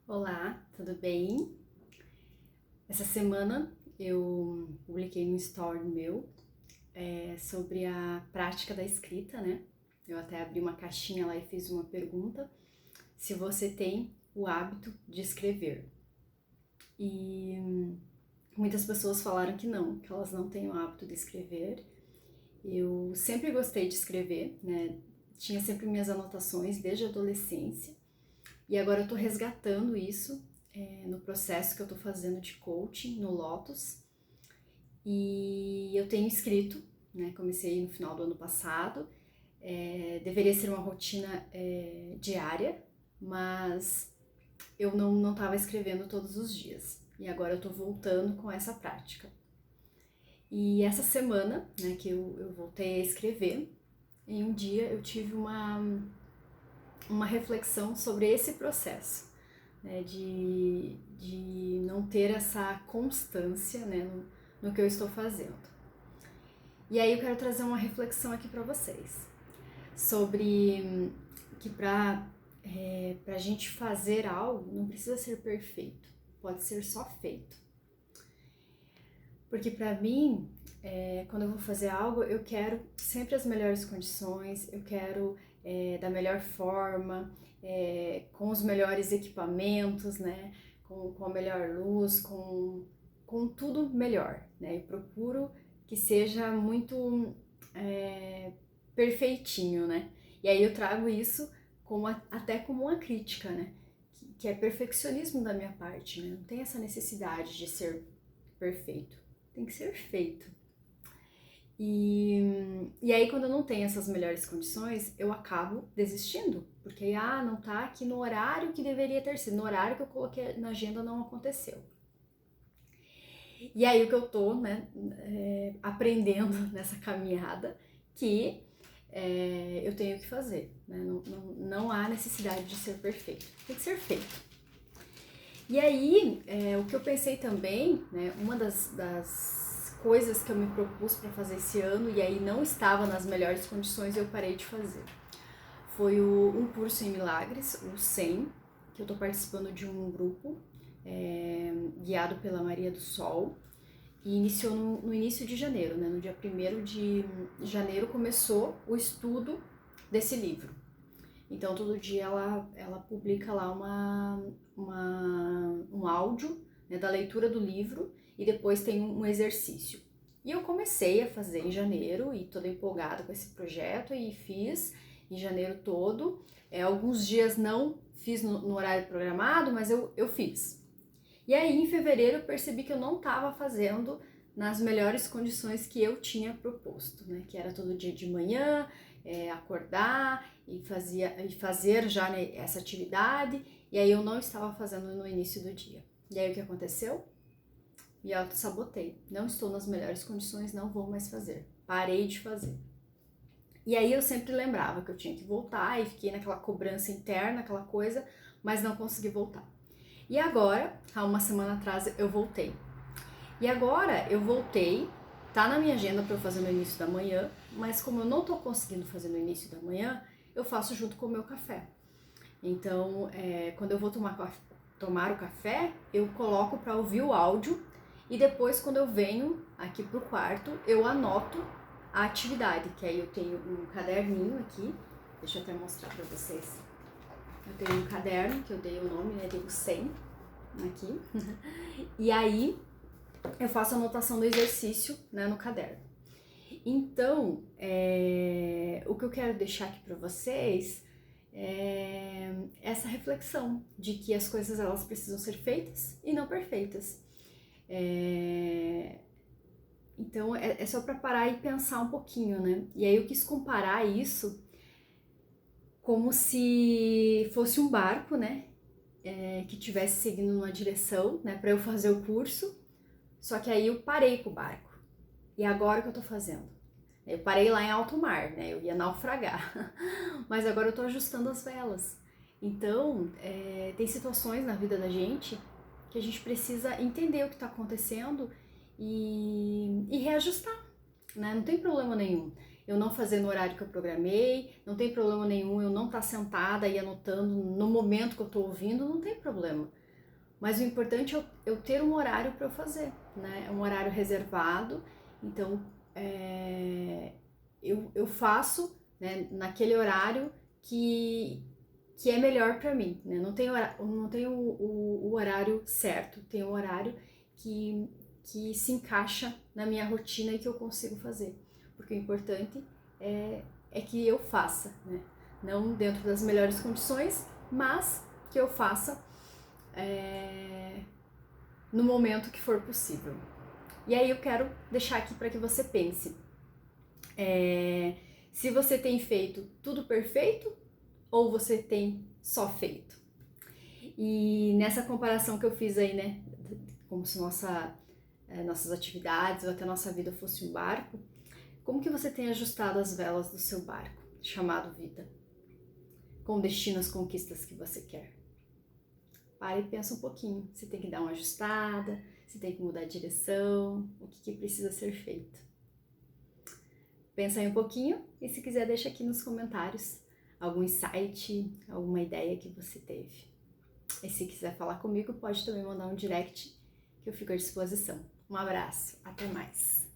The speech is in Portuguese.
Olá, tudo bem? Essa semana eu publiquei no story meu sobre a prática da escrita, né? Eu até abri uma caixinha lá e fiz uma pergunta se você tem o hábito de escrever. E muitas pessoas falaram que elas não têm o hábito de escrever. Eu sempre gostei de escrever, né? Tinha sempre minhas anotações desde a adolescência. E agora eu tô resgatando isso no processo que eu tô fazendo de coaching no Lotus. E eu tenho escrito, né? Comecei no final do ano passado. Deveria ser uma rotina diária, mas eu não estava escrevendo todos os dias. E agora eu tô voltando com essa prática. E essa semana, né, que eu voltei a escrever, em um dia eu tive uma reflexão sobre esse processo, né, de não ter essa constância, né, no que eu estou fazendo. E aí eu quero trazer uma reflexão aqui para vocês sobre que para a gente fazer algo não precisa ser perfeito, pode ser só feito. Porque para mim, quando eu vou fazer algo, eu quero sempre as melhores condições, eu quero da melhor forma, com os melhores equipamentos, né? Com a melhor luz, com tudo melhor, né? Eu procuro que seja muito perfeitinho, né? E aí eu trago isso até como uma crítica, né? Que é perfeccionismo da minha parte, né? Não tem essa necessidade de ser perfeito, tem que ser feito. E aí, quando eu não tenho essas melhores condições, eu acabo desistindo. Porque, não tá aqui no horário que deveria ter sido. No horário que eu coloquei na agenda não aconteceu. E aí, o que eu tô, né, aprendendo nessa caminhada, que eu tenho que fazer. Né? Não há necessidade de ser perfeito. Tem que ser feito. E aí, o que eu pensei também, né, uma das coisas que eu me propus para fazer esse ano e aí não estava nas melhores condições e eu parei de fazer. Foi um curso em milagres, o 100, que eu estou participando de um grupo guiado pela Maria do Sol e iniciou no início de janeiro, né? No dia 1º de janeiro começou o estudo desse livro. Então todo dia ela publica lá um áudio, né, da leitura do livro e depois tem um exercício. E eu comecei a fazer em janeiro e toda empolgada com esse projeto e fiz em janeiro todo. Alguns dias não fiz no horário programado, mas eu fiz. E aí em fevereiro eu percebi que eu não estava fazendo nas melhores condições que eu tinha proposto, né? Que era todo dia de manhã, acordar e fazer já, né, essa atividade, e aí eu não estava fazendo no início do dia. E aí o que aconteceu? Me auto-sabotei. Não estou nas melhores condições, não vou mais fazer. Parei de fazer. E aí eu sempre lembrava que eu tinha que voltar e fiquei naquela cobrança interna, aquela coisa, mas não consegui voltar. E agora, há uma semana atrás, eu voltei. E agora eu voltei, tá na minha agenda para eu fazer no início da manhã, mas como eu não tô conseguindo fazer no início da manhã, eu faço junto com o meu café. Então, quando eu vou tomar o café, eu coloco para ouvir o áudio e depois, quando eu venho aqui pro quarto, eu anoto a atividade, que aí eu tenho um caderninho aqui, deixa eu até mostrar para vocês. Eu tenho um caderno que eu dei o nome, né, dei o 100 aqui, e aí eu faço a anotação do exercício, né, no caderno. Então, o que eu quero deixar aqui para vocês é essa reflexão de que as coisas elas precisam ser feitas e não perfeitas. Então, é só para parar e pensar um pouquinho, né? E aí eu quis comparar isso como se fosse um barco, né? Que estivesse seguindo numa direção, né? Para eu fazer o curso. Só que aí eu parei com o barco. E agora o que eu tô fazendo? Eu parei lá em alto mar, né? Eu ia naufragar. Mas agora eu tô ajustando as velas. Então, tem situações na vida da gente que a gente precisa entender o que tá acontecendo e reajustar, né? Não tem problema nenhum. eu não fazer no horário que eu programei, não tem problema nenhum eu não estar sentada e anotando no momento que eu estou ouvindo, não tem problema. Mas o importante é eu ter um horário para eu fazer, né? É um horário reservado, então eu faço, né, naquele horário que é melhor para mim, né? Não tem o horário certo, tem um horário que se encaixa na minha rotina e que eu consigo fazer. Porque o importante é que eu faça, né? Não dentro das melhores condições, mas que eu faça no momento que for possível. E aí eu quero deixar aqui para que você pense. Se você tem feito tudo perfeito ou você tem só feito. E nessa comparação que eu fiz aí, né, como se nossas atividades ou até nossa vida fosse um barco, como que você tem ajustado as velas do seu barco, chamado vida, com destino às conquistas que você quer? Para e pensa um pouquinho, se tem que dar uma ajustada, se tem que mudar de direção, o que precisa ser feito. Pensa aí um pouquinho e se quiser deixa aqui nos comentários algum insight, alguma ideia que você teve. E se quiser falar comigo, pode também mandar um direct que eu fico à disposição. Um abraço, até mais!